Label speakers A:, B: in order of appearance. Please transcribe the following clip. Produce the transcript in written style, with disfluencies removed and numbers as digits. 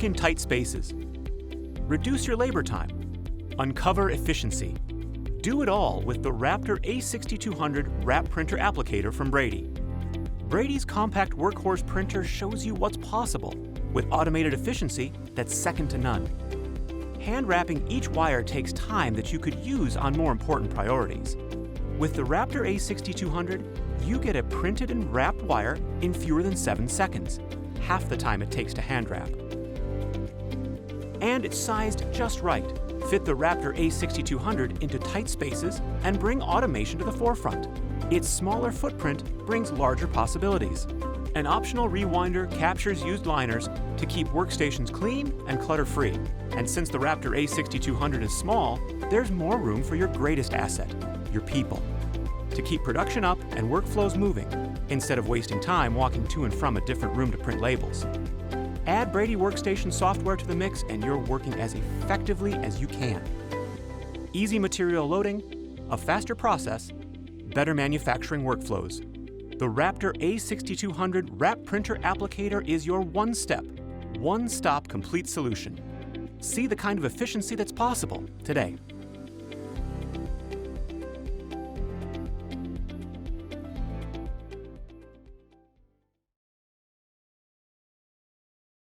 A: Work in tight spaces. Reduce your labor time. Uncover efficiency. Do it all with the Wraptor A6200 Wrap Printer Applicator from Brady. Brady's compact workhorse printer shows you what's possible with automated efficiency that's second to none. Hand wrapping each wire takes time that you could use on more important priorities. With the Wraptor A6200, you get a printed and wrapped wire in fewer than 7 seconds, half the time it takes to hand wrap. And it's sized just right. Fit the Wraptor A6200 into tight spaces and bring automation to the forefront. Its smaller footprint brings larger possibilities. An optional rewinder captures used liners to keep workstations clean and clutter-free. And since the Wraptor A6200 is small, there's more room for your greatest asset, your people, to keep production up and workflows moving, instead of wasting time walking to and from a different room to print labels. Add Brady Workstation software to the mix and you're working as effectively as you can. Easy material loading, a faster process, better manufacturing workflows. The Wraptor A6200 Wrap Printer Applicator is your one-stop complete solution. See the kind of efficiency that's possible today.